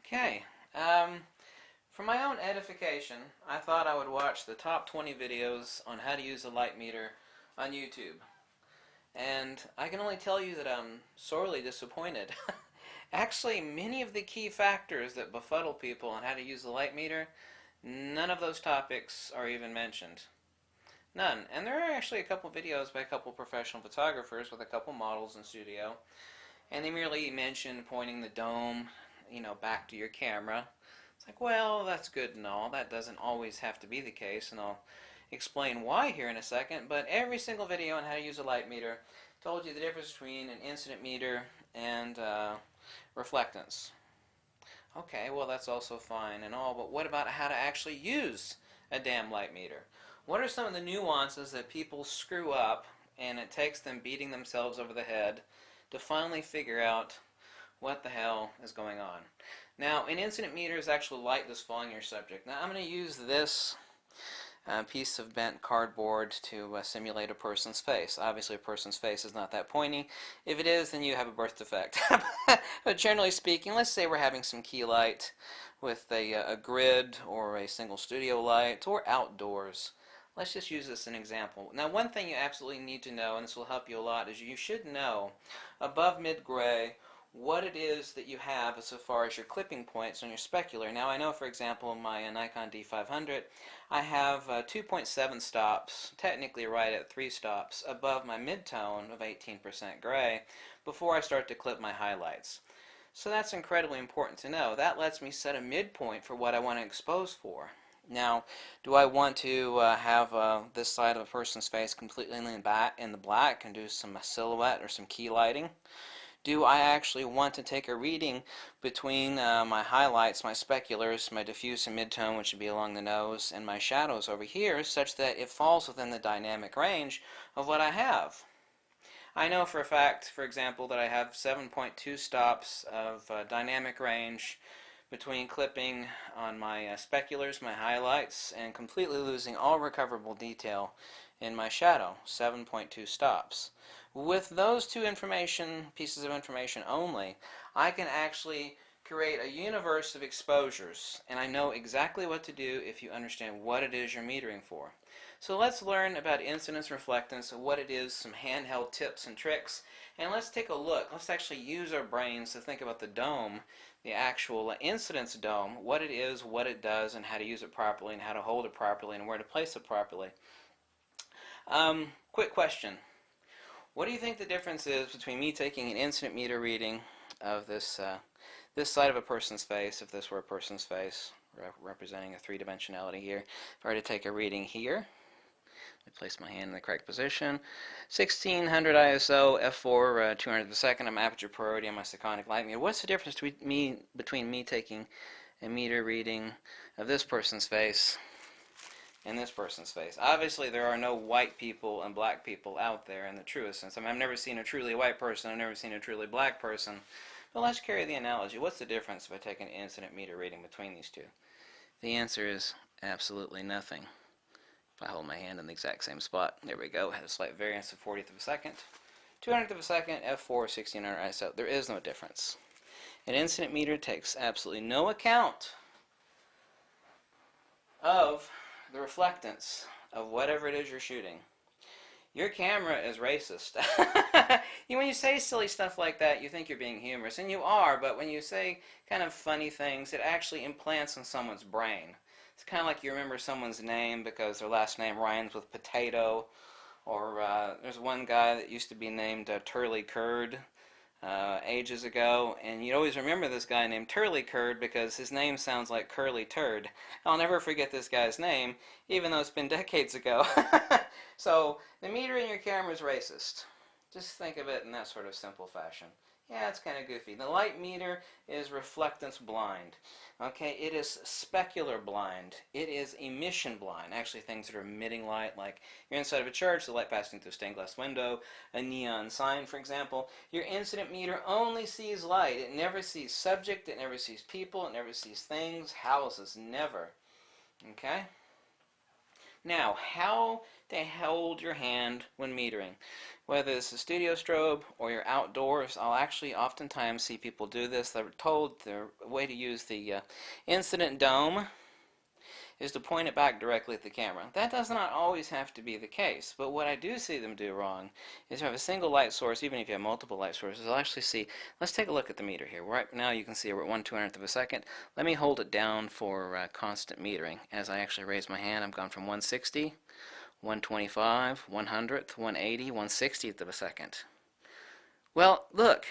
Okay, for my own edification, I thought I would watch the top 20 videos on how to use a light meter on YouTube. And I can only tell you that I'm sorely disappointed. Actually, many of the key factors that befuddle people on how to use a light meter, none of those topics are even mentioned. None. And there are actually a couple videos by a couple professional photographers with a couple models in studio, and they merely mention pointing the dome, back to your camera. It's like, well, that's good and all. That doesn't always have to be the case, and I'll explain why here in a second. But every single video on how to use a light meter told you the difference between an incident meter and reflectance. Okay, well, that's also fine and all, but what about how to actually use a damn light meter? What are some of the nuances that people screw up, and it takes them beating themselves over the head to finally figure out what the hell is going on? Now, an incident meter is actually light that's following your subject. Now, I'm going to use this piece of bent cardboard to simulate a person's face. Obviously, a person's face is not that pointy. If it is, then you have a birth defect. But generally speaking, let's say we're having some key light with a grid or a single studio light or outdoors. Let's just use this as an example. Now, one thing you absolutely need to know, and this will help you a lot, is you should know above mid-gray what it is that you have as far as your clipping points on your specular. Now, I know, for example, in my Nikon D500, I have 2.7 stops, technically right at 3 stops, above my mid-tone of 18% gray before I start to clip my highlights. So that's incredibly important to know. That lets me set a midpoint for what I want to expose for. Now, do I want to have this side of a person's face completely in the black and do some silhouette or some key lighting? Do I actually want to take a reading between my highlights, my speculars, my diffuse and midtone, which would be along the nose, and my shadows over here, such that it falls within the dynamic range of what I have? I know for a fact, for example, that I have 7.2 stops of dynamic range between clipping on my speculars, my highlights, and completely losing all recoverable detail in my shadow, 7.2 stops. With those two pieces of information only, I can actually create a universe of exposures, and I know exactly what to do if you understand what it is you're metering for. So let's learn about incidence reflectance, what it is, some handheld tips and tricks, and let's take a look. Let's actually use our brains to think about the dome, the actual incidence dome, what it is, what it does, and how to use it properly, and how to hold it properly, and where to place it properly. Quick question. What do you think the difference is between me taking an incident meter reading of this side of a person's face, if this were a person's face, representing a three-dimensionality here, if I were to take a reading here, let me place my hand in the correct position, 1600 ISO, f4, 200th of a second, I'm aperture priority on my Sekonic light meter. What's the difference between me taking a meter reading of this person's face in this person's face? Obviously, there are no white people and black people out there in the truest sense. I mean, I've never seen a truly white person, I've never seen a truly black person. But let's carry the analogy. What's the difference if I take an incident meter reading between these two? The answer is absolutely nothing. If I hold my hand in the exact same spot, there we go, had a slight variance of 40th of a second. 200th of a second, f4, 1600 ISO. There is no difference. An incident meter takes absolutely no account of the reflectance of whatever it is you're shooting. Your camera is racist. When you say silly stuff like that, you think you're being humorous, and you are, but when you say kind of funny things, it actually implants in someone's brain. It's kind of like you remember someone's name because their last name rhymes with potato, or there's one guy that used to be named Turley Curd ages ago, and you always remember this guy named Turley Curd because his name sounds like Curly Turd. I'll never forget this guy's name, even though it's been decades ago. So, the meter in your camera is racist. Just think of it in that sort of simple fashion. Yeah, it's kind of goofy. The light meter is reflectance blind. Okay, it is specular blind. It is emission blind. Actually, things that are emitting light, like you're inside of a church, the light passing through a stained glass window, a neon sign, for example. Your incident meter only sees light. It never sees subject. It never sees people. It never sees things. Houses. Never. Okay? Now, how to hold your hand when metering. Whether it's a studio strobe or you're outdoors, I'll actually oftentimes see people do this. They're told the way to use the incident dome is to point it back directly at the camera. That does not always have to be the case, but what I do see them do wrong is if you have a single light source, even if you have multiple light sources, I'll actually see, let's take a look at the meter here. Right now you can see we're at 1/200th of a second. Let me hold it down for constant metering. As I actually raise my hand, I'm gone from 160, 125, 100th, 180, 160th of a second. Well, look,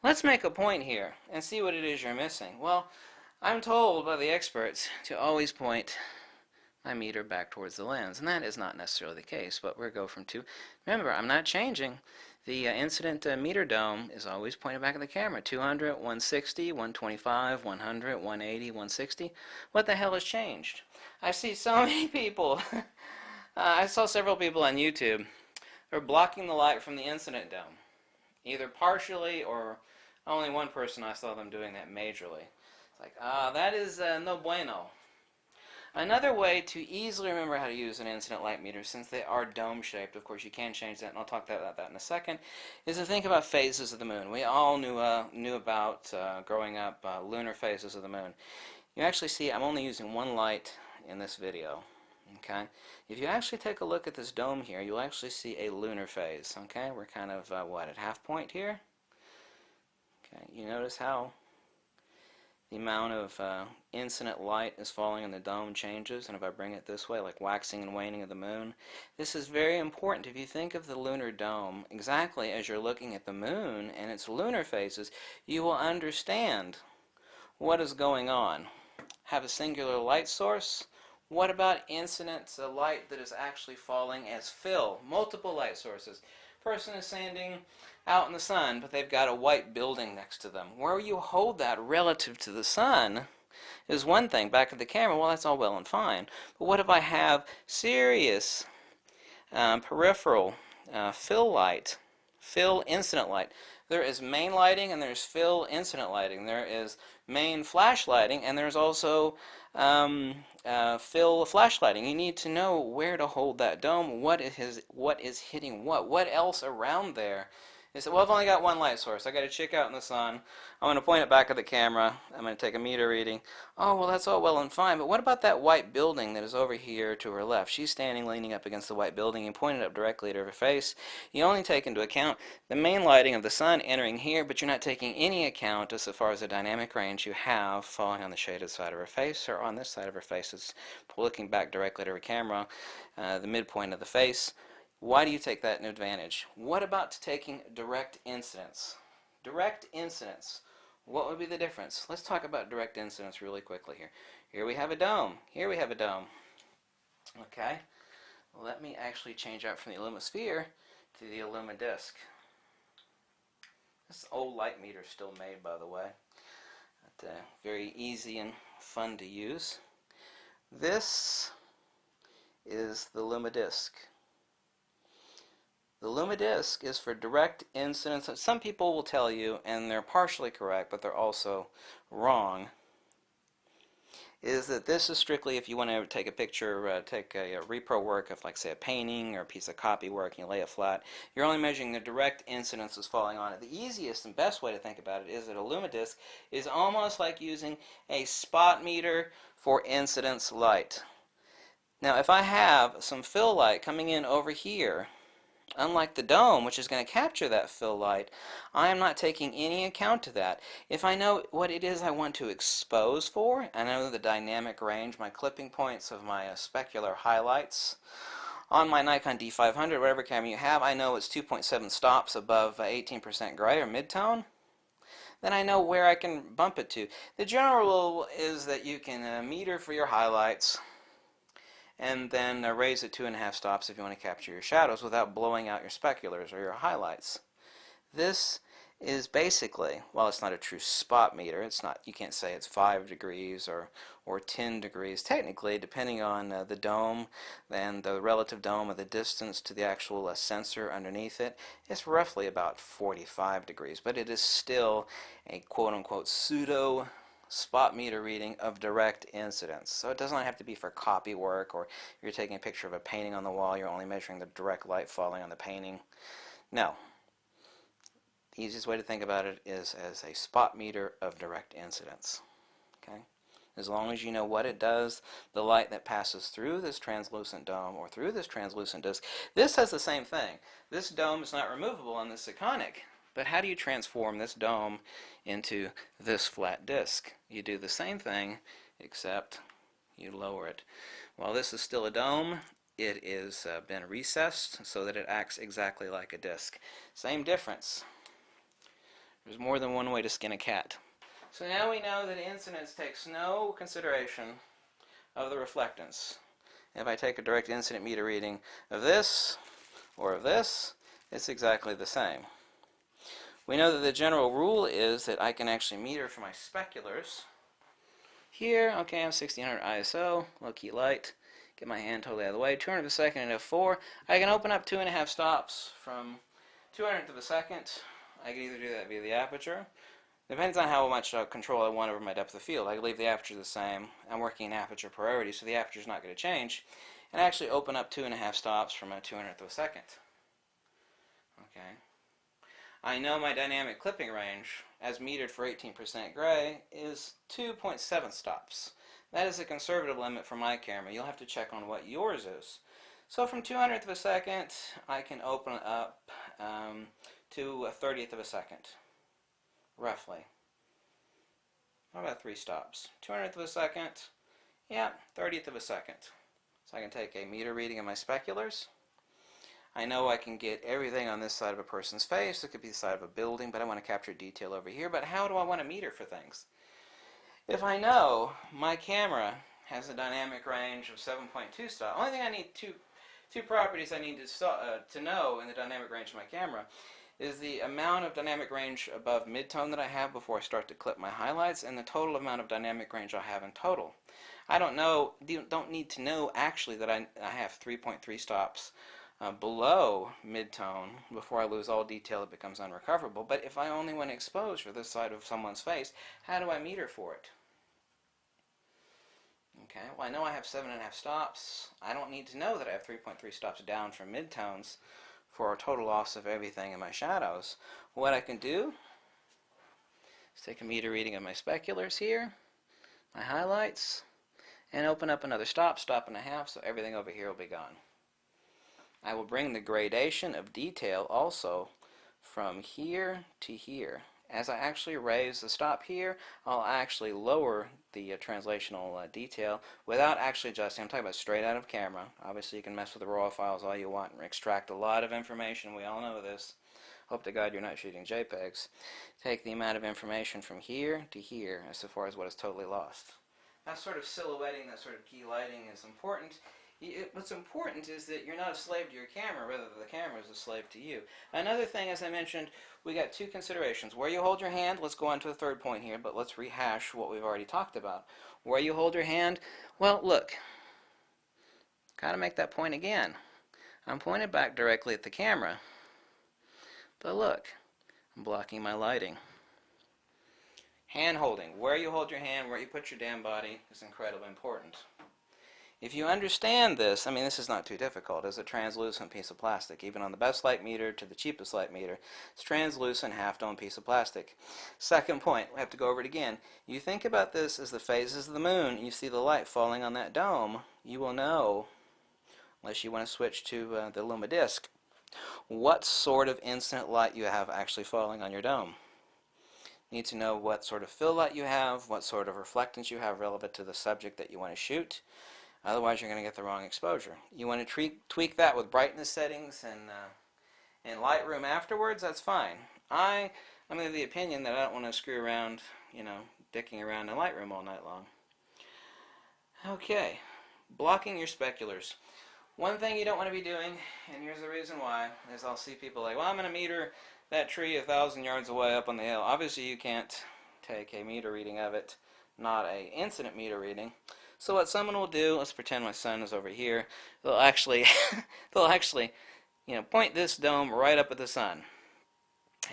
let's make a point here and see what it is you're missing. Well, I'm told by the experts to always point my meter back towards the lens, and that is not necessarily the case, but we'll go from two. Remember, I'm not changing. The incident meter dome is always pointed back at the camera. 200, 160, 125, 100, 180, 160. What the hell has changed? I see so many people. I saw several people on YouTube. They're blocking the light from the incident dome, either partially or only one person I saw them doing that majorly. Like, that is no bueno. Another way to easily remember how to use an incident light meter, since they are dome-shaped, of course you can change that, and I'll talk about that in a second, is to think about phases of the moon. We all knew about, growing up, lunar phases of the moon. You actually see I'm only using one light in this video. Okay? If you actually take a look at this dome here, you'll actually see a lunar phase. Okay? We're kind of, at half point here. Okay, you notice how the amount of incident light is falling in the dome changes, and if I bring it this way, like waxing and waning of the moon, this is very important. If you think of the lunar dome exactly as you're looking at the moon and its lunar phases, you will understand what is going on. Have a singular light source. What about incident light that is actually falling as fill? Multiple light sources. Person is standing out in the sun, but they've got a white building next to them. Where you hold that relative to the sun is one thing. Back at the camera, well, that's all well and fine. But what if I have serious peripheral fill light, fill incident light? There is main lighting and there's fill incident lighting. There is main flash lighting and there's also fill flashlighting. You need to know where to hold that dome, what is hitting what else around there. They said, well, I've only got one light source. I got a chick out in the sun. I'm going to point it back at the camera. I'm going to take a meter reading. Oh, well, that's all well and fine, but what about that white building that is over here to her left? She's standing leaning up against the white building and pointed up directly at her face. You only take into account the main lighting of the sun entering here, but you're not taking any account as far as the dynamic range you have falling on the shaded side of her face or on this side of her face. It's looking back directly at her camera, the midpoint of the face. Why do you take that in advantage? What about taking direct incidence? Direct incidence. What would be the difference? Let's talk about direct incidence really quickly here. Here we have a dome. Here we have a dome. Okay. Let me actually change out from the Luma sphere to the Luma disc. This old light meter is still made, by the way. But, very easy and fun to use. This is the Luma disc. The Luma disc is for direct incidence. Some people will tell you, and they're partially correct, but they're also wrong, is that this is strictly if you want to take a picture, take a repro work of, like, say, a painting or a piece of copy work, and you lay it flat. You're only measuring the direct incidences falling on it. The easiest and best way to think about it is that a Luma disc is almost like using a spot meter for incidence light. Now, if I have some fill light coming in over here, unlike the dome, which is going to capture that fill light, I am not taking any account of that. If I know what it is I want to expose for, I know the dynamic range, my clipping points of my specular highlights, on my Nikon D500, whatever camera you have, I know it's 2.7 stops above 18% gray or midtone. Then I know where I can bump it to. The general rule is that you can meter for your highlights, and then raise it 2.5 stops if you want to capture your shadows without blowing out your speculars or your highlights. This is basically, while it's not a true spot meter, it's not, you can't say it's 5 degrees or 10 degrees. Technically, depending on the dome and the relative dome or the distance to the actual sensor underneath it, it's roughly about 45 degrees, but it is still a quote-unquote pseudo spot meter reading of direct incidence. So it does not have to be for copy work, or you're taking a picture of a painting on the wall, you're only measuring the direct light falling on the painting. No. The easiest way to think about it is as a spot meter of direct incidence. Okay? As long as you know what it does, the light that passes through this translucent dome or through this translucent disc, this has the same thing. This dome is not removable on this iconic. But how do you transform this dome into this flat disc? You do the same thing, except you lower it. While this is still a dome, it is been recessed so that it acts exactly like a disc. Same difference. There's more than one way to skin a cat. So now we know that incidence takes no consideration of the reflectance. If I take a direct incident meter reading of this or of this, it's exactly the same. We know that the general rule is that I can actually meter for my speculars. Here, okay, I'm 1600 ISO, low key light, get my hand totally out of the way, 200th of a second and f4. I can open up 2.5 stops from 200th of a second. I can either do that via the aperture. Depends on how much control I want over my depth of field. I can leave the aperture the same. I'm working in aperture priority, so the aperture is not going to change. And actually open up 2.5 stops from a 200th of a second. Okay. I know my dynamic clipping range, as metered for 18% gray, is 2.7 stops. That is a conservative limit for my camera. You'll have to check on what yours is. So from 200th of a second, I can open up to a 30th of a second, roughly. How about 3 stops? 200th of a second, yeah, 30th of a second. So I can take a meter reading of my speculars. I know I can get everything on this side of a person's face. It could be the side of a building, but I want to capture detail over here. But how do I want to meter for things? If I know my camera has a dynamic range of 7.2 stops, only thing I need two properties I need to know in the dynamic range of my camera is the amount of dynamic range above midtone that I have before I start to clip my highlights, and the total amount of dynamic range I have in total. I don't need to know actually that I have 3.3 stops below midtone before I lose all detail. It becomes unrecoverable. But if I only want to expose for this side of someone's face, how do I meter for it? Okay, well, I know I have 7.5 stops. I don't need to know that I have 3.3 stops down from midtones for a total loss of everything in my shadows. What I can do is take a meter reading of my speculars here, my highlights, and open up another stop, stop and a half, so everything over here will be gone. I will bring the gradation of detail also from here to here. As I actually raise the stop here, I'll actually lower the translational detail without actually adjusting. I'm talking about straight out of camera. Obviously you can mess with the raw files all you want and extract a lot of information. We all know this. Hope to God you're not shooting JPEGs. Take the amount of information from here to here as far as what is totally lost. That sort of silhouetting, that sort of key lighting is important. What's important is that you're not a slave to your camera, rather the camera is a slave to you. Another thing, as I mentioned, we got 2 considerations. Where you hold your hand, let's go on to the third point here, but let's rehash what we've already talked about. Where you hold your hand, well, look, got to make that point again. I'm pointed back directly at the camera, but look, I'm blocking my lighting. Hand holding, where you hold your hand, where you put your damn body is incredibly important. If you understand this, I mean, this is not too difficult. It's a translucent piece of plastic. Even on the best light meter to the cheapest light meter, it's translucent half-dome piece of plastic. Second point, we have to go over it again. You think about this as the phases of the moon, and you see the light falling on that dome, you will know, unless you want to switch to the Luma disc, what sort of incident light you have actually falling on your dome. You need to know what sort of fill light you have, what sort of reflectance you have relevant to the subject that you want to shoot. Otherwise, you're going to get the wrong exposure. You want to tweak that with brightness settings and in Lightroom afterwards, that's fine. I'm of the opinion that I don't want to screw around, dicking around in Lightroom all night long. Okay, blocking your speculars. One thing you don't want to be doing, and here's the reason why, is I'll see people like, well, I'm going to meter that tree 1,000 yards away up on the hill. Obviously, you can't take a meter reading of it, not an incident meter reading. So what someone will do, let's pretend my son is over here, they'll actually point this dome right up at the sun.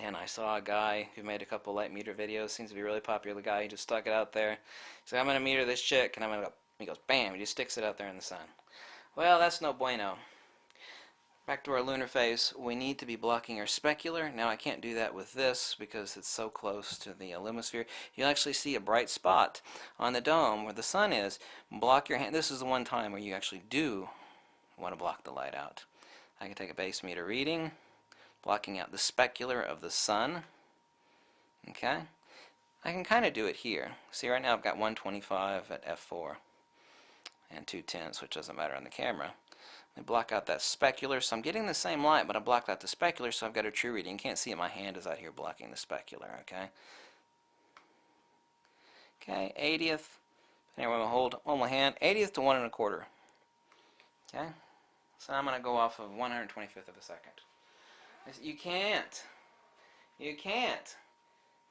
And I saw a guy who made a couple light meter videos. Seems to be a really popular guy. He just stuck it out there. He said, I'm going to meter this chick, and I'm going to go. He goes, bam, he just sticks it out there in the sun. Well, that's no bueno. Back to our lunar phase, we need to be blocking our specular. Now I can't do that with this because it's so close to the Luma sphere. You'll actually see a bright spot on the dome where the sun is. Block your hand. This is the one time where you actually do want to block the light out. I can take a base meter reading, blocking out the specular of the sun. Okay? I can kind of do it here. See, right now I've got 125 at f4 and 210s, which doesn't matter on the camera. I block out that specular, so I'm getting the same light, but I blocked out the specular, so I've got a true reading. You can't see it, my hand is out here blocking the specular, okay? Okay, 80th, anyway, I'm going to hold on my hand, 80th to 1 1/4. Okay? So I'm going to go off of 125th of a second. You can't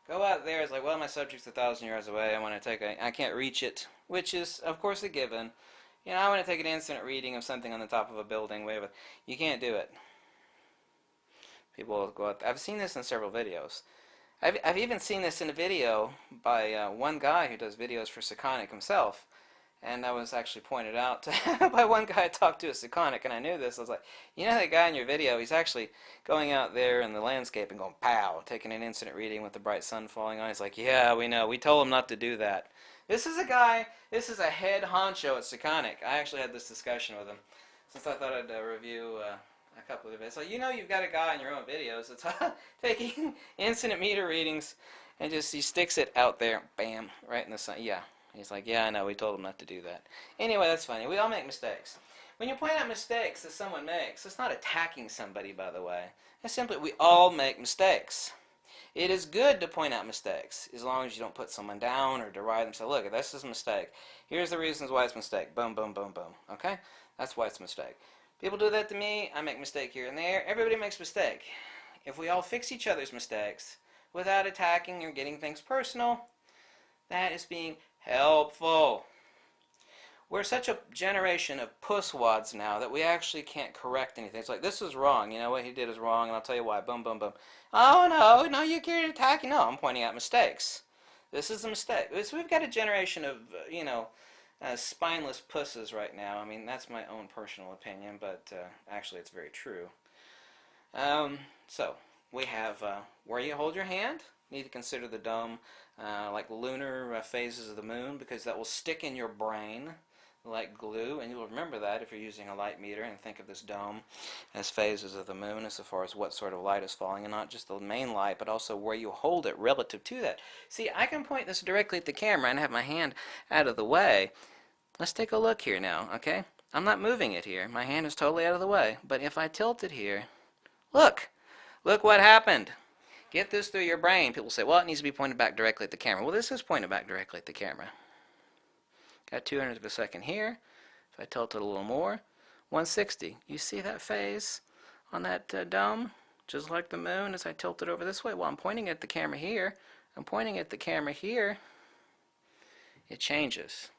go out there. It's like, well, my subject's 1,000 yards away. I can't reach it, which is, of course, a given. You know, I want to take an instant reading of something on the top of a building. You can't do it. People will go out there. I've seen this in several videos. I've even seen this in a video by one guy who does videos for Seconic himself. And I was actually pointed out by one guy I talked to at Seconic, and I knew this. I was like, you know that guy in your video, he's actually going out there in the landscape and going, pow, taking an instant reading with the bright sun falling on. He's like, yeah, we know. We told him not to do that. This is a head honcho at Seconic. I actually had this discussion with him, since I thought I'd review a couple of it. So you know you've got a guy in your own videos that's taking instant meter readings, and just he sticks it out there, bam, right in the sun. Yeah. He's like, yeah, I know, we told him not to do that. Anyway, that's funny. We all make mistakes. When you point out mistakes that someone makes, it's not attacking somebody, by the way. It's simply, we all make mistakes. It is good to point out mistakes, as long as you don't put someone down or deride them. Say, look, this is a mistake. Here's the reasons why it's a mistake. Boom, boom, boom, boom. Okay? That's why it's a mistake. People do that to me. I make a mistake here and there. Everybody makes a mistake. If we all fix each other's mistakes without attacking or getting things personal, that is being helpful. We're such a generation of pusswads now that we actually can't correct anything. It's like, this is wrong. You know, what he did is wrong, and I'll tell you why. Boom, boom, boom. Oh, no, you're attacking. No, I'm pointing out mistakes. This is a mistake. We've got a generation of, spineless pusses right now. I mean, that's my own personal opinion, but actually it's very true. So, we have where you hold your hand. You need to consider the dome like lunar phases of the moon, because that will stick in your brain like glue, and you'll remember that if you're using a light meter, and think of this dome as phases of the moon as far as what sort of light is falling, and not just the main light, but also where you hold it relative to that. See, I can point this directly at the camera and have my hand out of the way. Let's take a look here now, okay? I'm not moving it here. My hand is totally out of the way. But if I tilt it here, look what happened. Get this through your brain. People say, well, it needs to be pointed back directly at the camera. Well, this is pointed back directly at the camera. Got 200th of a second here. If I tilt it a little more, 160. You see that phase on that dome? Just like the moon as I tilt it over this way. Well, I'm pointing at the camera here. I'm pointing at the camera here. It changes.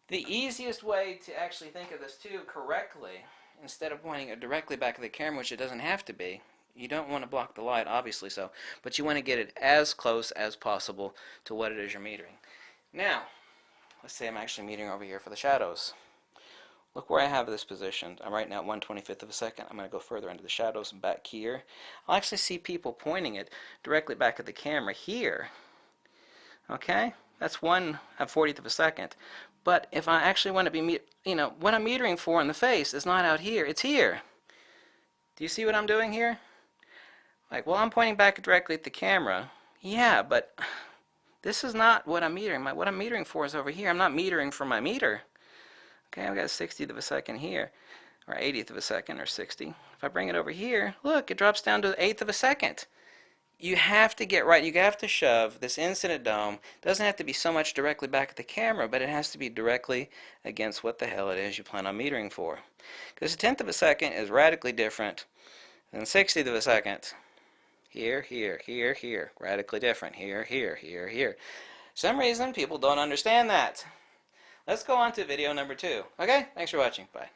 The easiest way to actually think of this too correctly, instead of pointing it directly back at the camera, which it doesn't have to be, you don't want to block the light, obviously so, but you want to get it as close as possible to what it is you're metering. Now, let's say I'm actually metering over here for the shadows. Look where I have this positioned. I'm right now at 1/25th of a second. I'm going to go further into the shadows and back here. I'll actually see people pointing it directly back at the camera here. Okay? That's 1/40th of a second. But if I actually want to be, what I'm metering for in the face is not out here, it's here. Do you see what I'm doing here? Like, well, I'm pointing back directly at the camera. Yeah, but this is not what I'm metering. What I'm metering for is over here. I'm not metering for my meter. Okay, I've got 60th of a second here, or 80th of a second, or 60. If I bring it over here, look, it drops down to 1/8 of a second. You have to get right. You have to shove this incident dome. It doesn't have to be so much directly back at the camera, but it has to be directly against what the hell it is you plan on metering for. Because 1/10 of a second is radically different than 60th of a second. Here, here, here, here. Radically different. Here, here, here, here. For some reason, people don't understand that. Let's go on to video number 2. Okay? Thanks for watching. Bye.